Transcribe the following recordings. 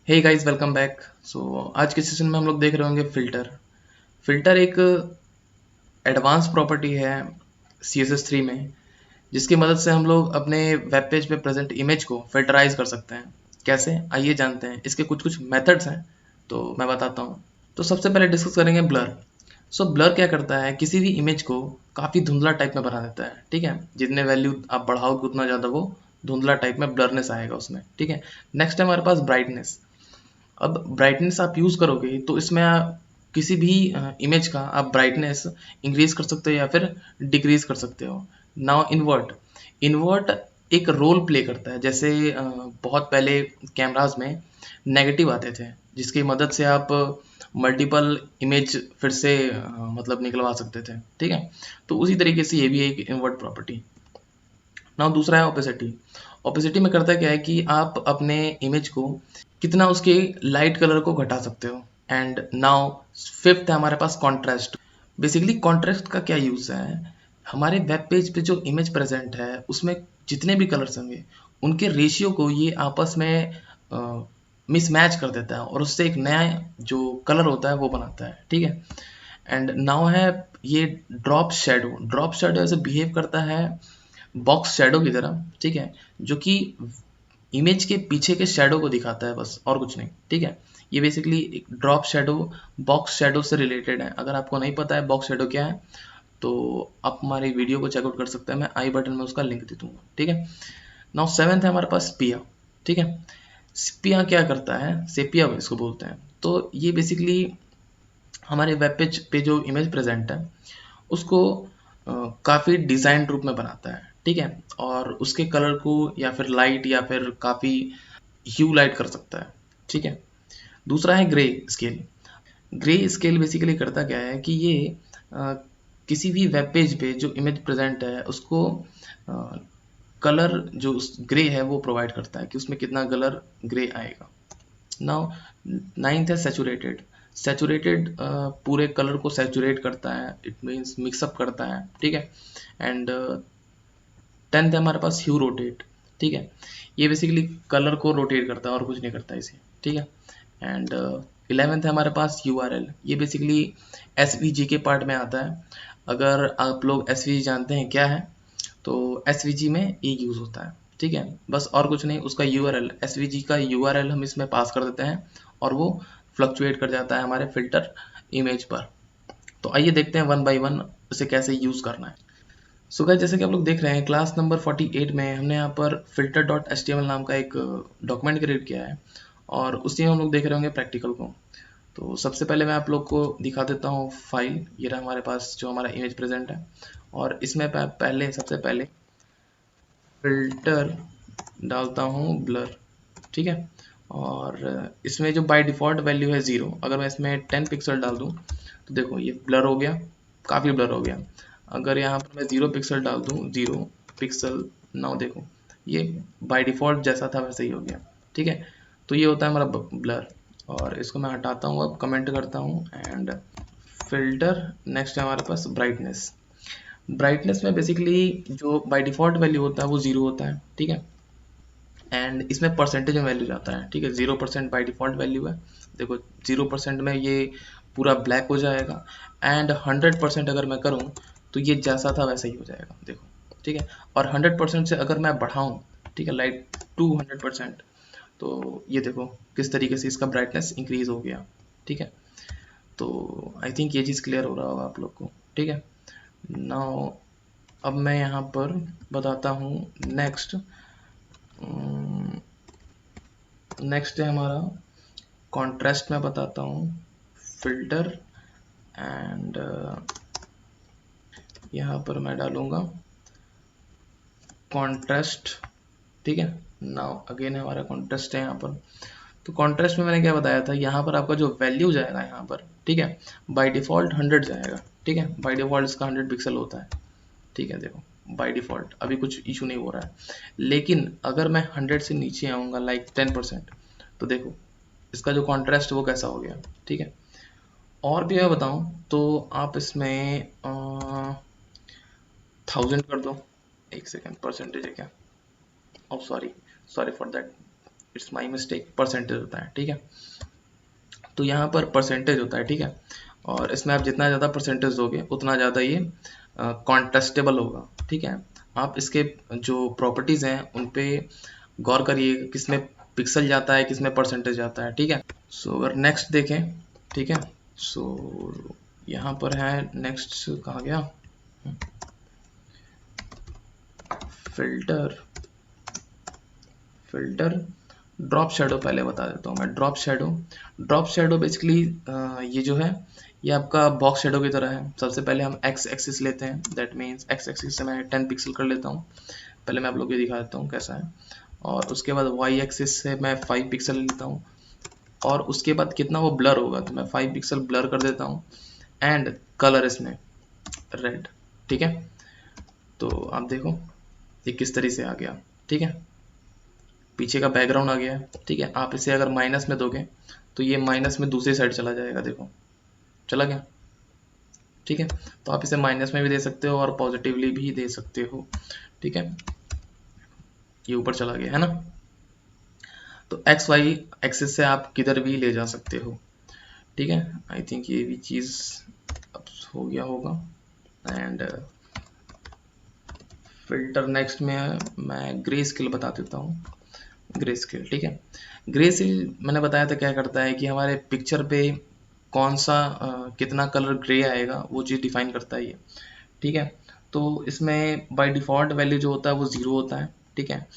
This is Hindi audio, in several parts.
Hey guys, welcome back. आज के सेशन में हम लोग देख रहे होंगे फिल्टर। फिल्टर एक एडवांस प्रॉपर्टी है CSS3 में, जिसकी मदद से हम लोग अपने वेब पेज पे प्रेजेंट इमेज को फिल्टराइज कर सकते हैं। कैसे, आइए जानते हैं। इसके कुछ कुछ मेथड्स हैं, तो मैं बताता हूँ। तो सबसे पहले डिस्कस करेंगे ब्लर। ब्लर क्या करता है, किसी भी इमेज को काफ़ी धुंधला टाइप में बना देता है। ठीक है, जितने वैल्यू आप बढ़ाओगे उतना ज़्यादा वो धुंधला टाइप में ब्लरनेस आएगा उसमें। ठीक है, नेक्स्ट है हमारे पास ब्राइटनेस। अब ब्राइटनेस आप यूज़ करोगे तो इसमें आप किसी भी इमेज का आप ब्राइटनेस इंक्रीज कर सकते हो या फिर डिक्रीज कर सकते हो। Now invert. इन्वर्ट एक रोल प्ले करता है। जैसे बहुत पहले कैमराज में नेगेटिव आते थे, जिसकी मदद से आप मल्टीपल इमेज फिर से मतलब निकलवा सकते थे। ठीक है, तो उसी तरीके से ये भी एक इन्वर्ट प्रॉपर्टी। नाउ दूसरा है ओपेसिटी। ओपेसिटी में करता क्या है कि आप अपने इमेज को कितना उसके लाइट कलर को घटा सकते हो। एंड नाउ फिफ्थ है हमारे पास कॉन्ट्रास्ट। बेसिकली कॉन्ट्रास्ट का क्या यूज़ है, हमारे वेब पेज पे जो इमेज प्रेजेंट है उसमें जितने भी कलर्स होंगे उनके रेशियो को ये आपस में मिसमैच कर देता है और उससे एक नया जो कलर होता है वो बनाता है। ठीक है, एंड नाउ है ये ड्रॉप शेडो। ड्रॉप शेडो ऐसे बिहेव करता है बॉक्स शेडो की तरह। ठीक है, जो कि इमेज के पीछे के शेडो को दिखाता है, बस और कुछ नहीं। ठीक है, ये बेसिकली एक ड्रॉप शेडो बॉक्स शेडो से रिलेटेड है। अगर आपको नहीं पता है बॉक्स शेडो क्या है तो आप हमारी वीडियो को चेकआउट कर सकते हैं, मैं आई बटन में उसका लिंक दे दूंगा। ठीक है, नाउ सेवेंथ है हमारे पास स्पिया। ठीक है, स्पिया क्या करता है, सेपिया इसको बोलते हैं। तो ये बेसिकली हमारे वेब पेज पे जो इमेज प्रेजेंट है उसको काफ़ी डिज़ाइन रूप में बनाता है। ठीक है, और उसके कलर को या फिर लाइट या फिर काफ़ी ह्यू लाइट कर सकता है। ठीक है, दूसरा है grey scale. Grey scale basically करता क्या है कि ये अ, किसी भी वेब पेज पे जो इमेज प्रेजेंट है उसको कलर जो ग्रे है वो प्रोवाइड करता है कि उसमें कितना कलर ग्रे आएगा। नाउ नाइन्थ है सैचुरेटेड। सैचुरेटेड पूरे कलर को सैचुरेट करता है, इट मीन्स मिक्सअप करता है। ठीक है, एंड टेंथ है हमारे पास ह्यू रोटेट। ठीक है, ये बेसिकली कलर को रोटेट करता है और कुछ नहीं करता इसे। ठीक है, एंड 11th है हमारे पास URL। ये बेसिकली SVG के पार्ट में आता है। अगर आप लोग SVG जानते हैं क्या है, तो SVG में ये यूज़ होता है। ठीक है, बस और कुछ नहीं, उसका URL SVG का URL हम इसमें पास कर देते हैं और वो फ्लक्चुएट कर जाता है हमारे फिल्टर इमेज पर। तो आइए देखते हैं वन बाय वन उसे कैसे यूज़ करना है। सो गाइस, जैसे कि आप लोग देख रहे हैं क्लास नंबर 48 में हमने यहाँ पर filter.html नाम का एक डॉक्यूमेंट क्रिएट किया है और उसी में हम लोग देख रहे होंगे प्रैक्टिकल को। तो सबसे पहले मैं आप लोग को दिखा देता हूँ फाइल। ये रहा हमारे पास जो हमारा इमेज प्रेजेंट है और इसमें पहले सबसे पहले फिल्टर डालता हूँ ब्लर। ठीक है, और इसमें जो बाय डिफ़ॉल्ट वैल्यू है 0, अगर मैं इसमें 10 पिक्सल डाल दूँ तो देखो ये ब्लर हो गया, काफ़ी ब्लर हो गया। अगर यहाँ पर मैं 0 पिक्सल डाल दूँ, 0 पिक्सल, नाउ देखो ये बाय डिफ़ॉल्ट जैसा था वैसे ही हो गया। ठीक है, तो ये होता है हमारा ब्लर और इसको मैं हटाता हूँ, अब कमेंट करता हूँ एंड फिल्टर। नेक्स्ट है हमारे पास ब्राइटनेस। ब्राइटनेस में बेसिकली जो बाय डिफ़ॉल्ट वैल्यू होता है वो 0 होता है। ठीक है, एंड इसमें परसेंटेज में वैल्यू जाता है। ठीक है, 0% बाई डिफ़ॉल्ट वैल्यू है। देखो 0% में ये पूरा ब्लैक हो जाएगा एंड 100% अगर मैं करूँ तो ये जैसा था वैसा ही हो जाएगा। देखो, ठीक है, और 100% से अगर मैं बढ़ाऊँ, ठीक है, लाइक 200%, तो ये देखो किस तरीके से इसका ब्राइटनेस इंक्रीज हो गया। ठीक है, तो आई थिंक ये चीज़ क्लियर हो रहा होगा आप लोग को। ठीक है, नाउ अब मैं यहाँ पर बताता हूँ नेक्स्ट। नेक्स्ट है हमारा कॉन्ट्रास्ट में बताता हूँ फिल्टर एंड यहाँ पर मैं डालूँगा कॉन्ट्रास्ट। ठीक है, नाउ अगेन हमारा कॉन्ट्रास्ट है यहाँ पर। तो कॉन्ट्रास्ट में मैंने क्या बताया था, यहाँ पर आपका जो वैल्यू जाएगा यहाँ पर, ठीक है, बाय डिफ़ॉल्ट 100 जाएगा। ठीक है, बाय डिफ़ॉल्ट इसका 100 पिक्सल होता है। ठीक है, देखो बाय डिफ़ॉल्ट अभी कुछ इशू नहीं हो रहा है, लेकिन अगर मैं 100 से नीचे आऊँगा लाइक 10%, तो देखो इसका जो कॉन्ट्रास्ट वो कैसा हो गया। ठीक है, और भी मैं बताऊं तो आप इसमें 1000 कर दो। एक सेकेंड, परसेंटेज है क्या, oh sorry, sorry for that. It's my mistake, percentage होता है, ठीक है। तो यहाँ पर परसेंटेज होता है, ठीक है। और इसमें आप जितना ज़्यादा परसेंटेज दोगे उतना ज़्यादा ये कॉन्टेस्टेबल होगा, ठीक है। आप इसके जो प्रॉपर्टीज़ हैं उन पे गौर करिए, किसमें पिक्सल जाता है, किसमें परसेंटेज जाता है, ठीक है। सो अगर नेक्स्ट देखें, ठीक है, सो यहाँ पर है नेक्स्ट, कहाँ गया, फिल्टर, फिल्टर ड्रॉप शेडो पहले बता देता हूँ मैं। ड्रॉप शेडो बेसिकली ये जो है ये आपका बॉक्स शेडो की तरह है। सबसे पहले हम एक्स एक्सिस लेते हैं, दैट मीन्स एक्स एक्सिस से मैं 10 पिक्सल कर लेता हूँ। पहले मैं आप लोग को दिखा देता हूँ कैसा है। और उसके बाद वाई एक्सिस से मैं 5 पिक्सल लेता हूँ, और उसके बाद कितना वो ब्लर होगा तो मैं 5 पिक्सल ब्लर कर देता हूँ, एंड कलर इसमें रेड, ठीक है। तो आप देखो ये किस तरह से आ गया, ठीक है, पीछे का बैकग्राउंड आ गया है, ठीक है। आप इसे अगर माइनस में दोगे तो ये माइनस में दूसरी साइड चला जाएगा, देखो चला गया, ठीक है। तो आप इसे माइनस में भी दे सकते हो और पॉजिटिवली भी दे सकते हो, ठीक है। ये ऊपर चला गया है ना। तो एक्स वाई एक्सिस से आप किधर भी ले जा सकते हो, ठीक है। आई थिंक ये भी चीज़ अब हो गया होगा। एंड फिल्टर नेक्स्ट में मैं ग्रे स्केल बता देता हूँ। ग्रे स्केल, ठीक है। ग्रे स्केल मैंने बताया था क्या करता है कि हमारे पिक्चर पे कौन सा कितना कलर ग्रे आएगा वो चीज़ डिफाइन करता है ये, ठीक है। तो इसमें बाय डिफ़ॉल्ट वैल्यू जो होता है वो 0 होता है, ठीक है,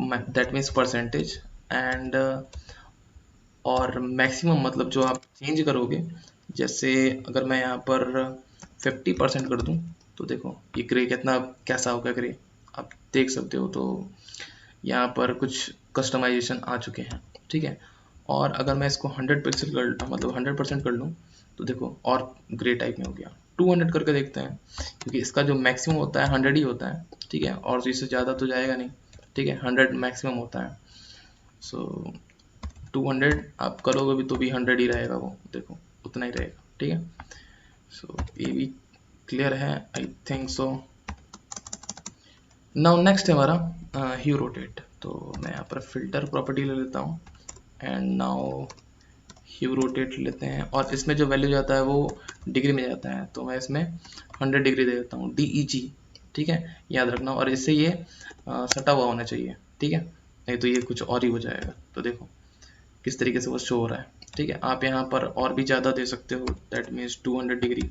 दैट मीन्स परसेंटेज। एंड और मैक्सिमम मतलब जो आप चेंज करोगे, जैसे अगर मैं यहाँ पर 50% कर दूँ तो देखो ये ग्रे कितना कैसा होगा ग्रे, आप देख सकते हो। तो यहाँ पर कुछ कस्टमाइजेशन आ चुके हैं, ठीक है। और अगर मैं इसको 100 पिक्सल कर मतलब 100% कर लूँ तो देखो और ग्रे टाइप में हो गया। 200 करके देखते हैं, क्योंकि इसका जो मैक्सिमम होता है 100 ही होता है, ठीक है, और इससे ज़्यादा तो जाएगा नहीं, ठीक है। 100 मैक्सिमम होता है। सो 200 आप करोगे भी तो भी 100 ही रहेगा, वो देखो उतना ही रहेगा, ठीक है। सो ये भी क्लियर है, I think so. Now next है हमारा ह्यू रोटेट। तो मैं यहाँ पर फिल्टर प्रॉपर्टी ले लेता हूँ, एंड नाउ ह्यू रोटेट लेते हैं, और इसमें जो वैल्यू जाता है वो डिग्री में जाता है। तो मैं इसमें 100 डिग्री दे देता हूँ, DEG, ठीक है, याद रखना। और इससे ये सटा हुआ होना चाहिए, ठीक है, नहीं तो ये कुछ और ही हो जाएगा। तो देखो किस तरीके से वो शो हो रहा है, ठीक है। आप यहाँ पर और भी ज़्यादा दे सकते हो, दैट मीन्स 200 डिग्री,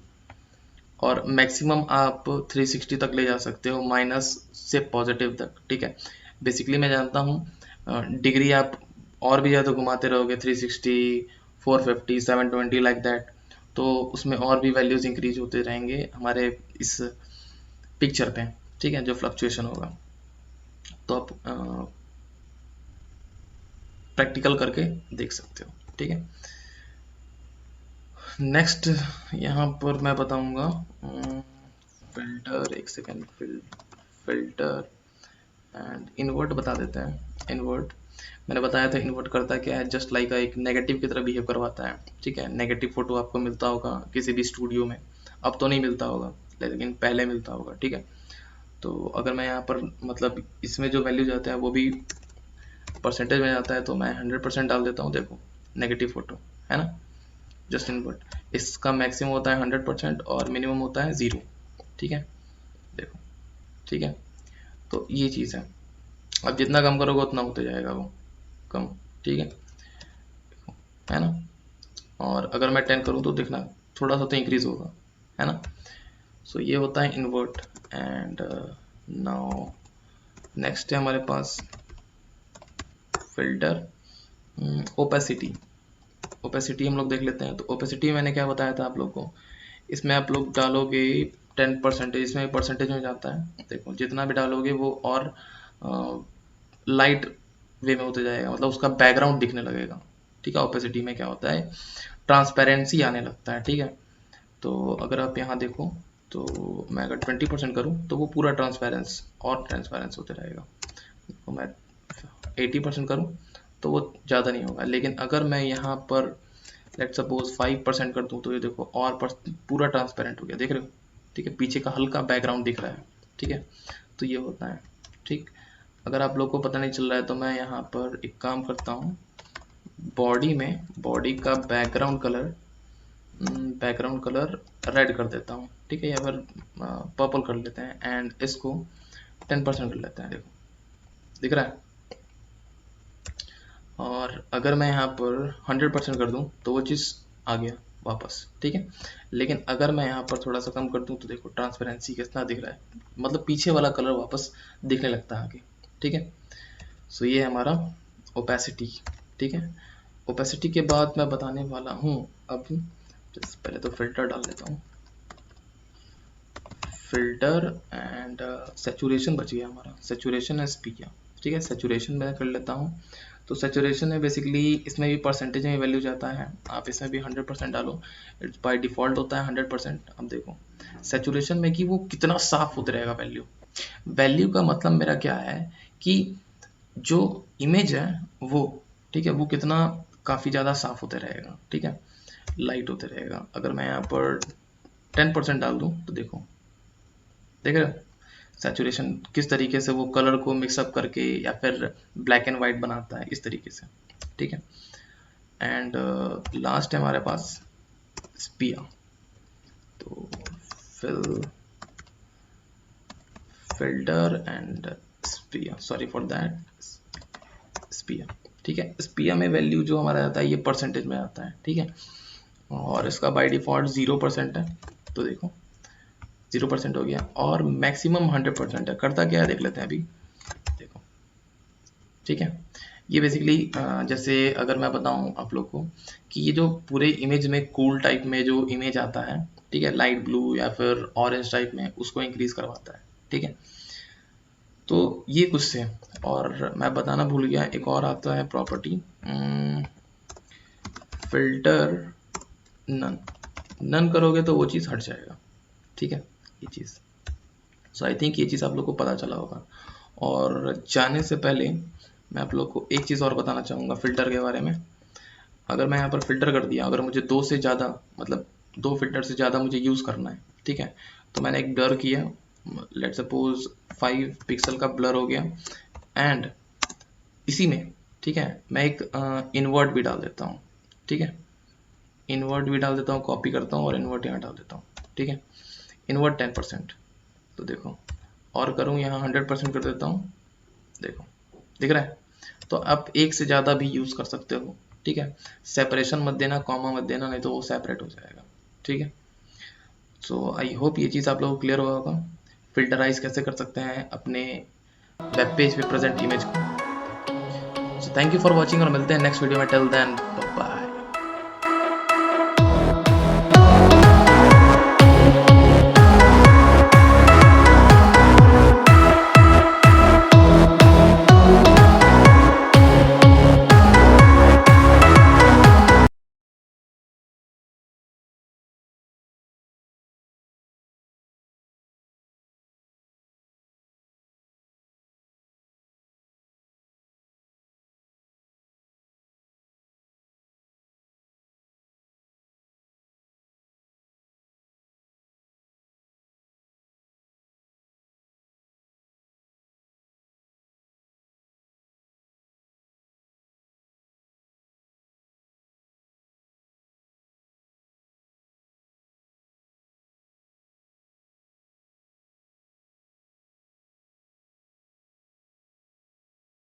और मैक्सिमम आप 360 तक ले जा सकते हो, माइनस से पॉजिटिव तक, ठीक है। बेसिकली मैं जानता हूँ डिग्री आप और भी ज़्यादा घुमाते रहोगे, 360, 450, 720 लाइक दैट, तो उसमें और भी वैल्यूज़ इंक्रीज होते रहेंगे हमारे इस पिक्चर पे, ठीक है, जो फ्लक्चुएशन होगा। तो आप प्रैक्टिकल करके देख सकते हो, ठीक है। नेक्स्ट यहाँ पर मैं बताऊँगा फिल्टर, एक सेकेंड, फिल्टर एंड इन्वर्ट बता देते हैं। इन्वर्ट मैंने बताया था, इन्वर्ट करता क्या है, जस्ट लाइक एक नेगेटिव की तरह बिहेव करवाता है, ठीक है। नेगेटिव फोटो आपको मिलता होगा किसी भी स्टूडियो में, अब तो नहीं मिलता होगा लेकिन पहले मिलता होगा, ठीक है। तो अगर मैं यहाँ पर मतलब इसमें जो वैल्यू जाता है वो भी परसेंटेज में जाता है, तो मैं 100% डाल देता हूँ, देखो नेगेटिव फोटो है ना, जस्ट इन्वर्ट। इसका मैक्सिमम होता है 100% और मिनिमम होता है 0, ठीक है, देखो, ठीक है। तो ये चीज़ है, अब जितना कम करोगे उतना होते जाएगा वो कम, ठीक है ना। और अगर मैं 10 करूँ तो देखना थोड़ा सा तो इंक्रीज होगा, है ना। सो ये होता है इन्वर्ट। एंड नाउ नेक्स्ट है हमारे पास फिल्टर ओपेसिटी। ओपेसिटी हम लोग देख लेते हैं। तो ओपेसिटी मैंने क्या बताया था आप लोग को, इसमें आप लोग डालोगे 10%, इसमें परसेंटेज में जाता है, देखो जितना भी डालोगे वो और लाइट वे में होते जाएगा, मतलब उसका बैकग्राउंड दिखने लगेगा, ठीक है। ओपेसिटी में क्या होता है, ट्रांसपेरेंसी आने लगता है, ठीक है। तो अगर आप यहाँ देखो तो मैं अगर 20% करूँ तो वो पूरा ट्रांसपेरेंस होते रहेगा। तो मैं 80% करूँ तो वो ज़्यादा नहीं होगा, लेकिन अगर मैं यहाँ पर लेट सपोज 5% कर दूँ तो ये देखो और पूरा ट्रांसपेरेंट हो गया, देख रहे हो, ठीक है, पीछे का हल्का बैकग्राउंड दिख रहा है, ठीक है। तो ये होता है, ठीक। अगर आप लोग को पता नहीं चल रहा है तो मैं यहाँ पर एक काम करता हूँ, बॉडी में बॉडी का बैकग्राउंड कलर रेड कर देता हूँ, ठीक है, या फिर पर्पल कर लेते हैं एंड इसको 10% कर लेते हैं। देखो दिख रहा है। और अगर मैं यहाँ पर 100% कर दूँ तो वो चीज़ आ गया वापस, ठीक है। लेकिन अगर मैं यहाँ पर थोड़ा सा कम कर दूँ तो देखो ट्रांसपेरेंसी कितना दिख रहा है, मतलब पीछे वाला कलर वापस दिखने लगता है आगे, ठीक है। सो ये है हमारा ओपेसिटी, ठीक है। ओपेसिटी के बाद मैं बताने वाला हूँ अब, पहले तो फिल्टर डाल लेता हूँ, फिल्टर एंड सेचुरेशन बच गया हमारा, सेचुरेशन एस पी किया, ठीक है। सेचुरेशन मैं कर लेता हूँ। तो सेचुरेशन में बेसिकली इसमें भी परसेंटेज में वैल्यू जाता है, आप इसमें भी 100% डालो, इट्स बाय डिफ़ॉल्ट होता है 100%। अब देखो सेचुरेशन में कि वो कितना साफ उतरेगा वैल्यू। वैल्यू का मतलब मेरा क्या है कि जो इमेज है वो, ठीक है, वो कितना काफ़ी ज़्यादा साफ होते रहेगा, ठीक है, लाइट होते रहेगा। अगर मैं यहाँ पर 10% डाल दूँ तो देखो, देख रहे हो सैचुरेशन किस तरीके से वो कलर को मिक्सअप करके या फिर ब्लैक एंड वाइट बनाता है इस तरीके से, ठीक है। एंड लास्ट है हमारे पास स्पिया। तो filter and sepia, sorry for that, sepia, ठीक है। स्पिया में वैल्यू जो हमारा आता है ये परसेंटेज में आता है, ठीक है, और इसका बाय डिफॉल्ट 0% है। तो देखो 0% हो गया और मैक्सिमम 100% है। करता क्या है देख लेते हैं अभी, देखो, ठीक है। ये बेसिकली जैसे अगर मैं बताऊं आप लोग को कि ये जो पूरे इमेज में कूल टाइप में जो इमेज आता है, ठीक है, लाइट ब्लू या फिर ऑरेंज टाइप में, उसको इंक्रीज करवाता है, ठीक है। तो ये कुछ से, और मैं बताना भूल गया, एक और आता है प्रॉपर्टी, फिल्टर नन करोगे तो वो चीज़ हट जाएगा, ठीक है, ये चीज़। सो आई थिंक ये चीज़ आप लोग को पता चला होगा। और जाने से पहले मैं आप लोग को एक चीज़ और बताना चाहूँगा फिल्टर के बारे में। अगर मैं यहाँ पर फिल्टर कर दिया, अगर मुझे 2 से ज़्यादा, मतलब 2 फिल्टर से ज़्यादा मुझे यूज़ करना है, ठीक है, तो मैंने एक ब्लर किया, लेट सपोज 5 पिक्सल का ब्लर हो गया, एंड इसी में, ठीक है, मैं एक इन्वर्ट भी डाल देता हूँ, ठीक है, इन्वर्ट भी डाल देता हूँ, कॉपी करता हूँ और इन्वर्ट यहाँ डाल देता हूँ, ठीक है, इन्वर्ट 10%। तो देखो, और करूँ यहाँ 100% कर देता हूँ, देखो दिख रहा है। तो आप एक से ज़्यादा भी यूज़ कर सकते हो, ठीक है। सेपरेशन मत देना, कॉमा मत देना, नहीं तो वो सेपरेट हो जाएगा, ठीक है। सो आई होप ये चीज़ आप लोगों को क्लियर हुआ होगा, फिल्टराइज कैसे कर सकते हैं अपने वेब पेज पे प्रेजेंट इमेज को। So thank you for watching और मिलते हैं नेक्स्ट वीडियो में। Till then bye.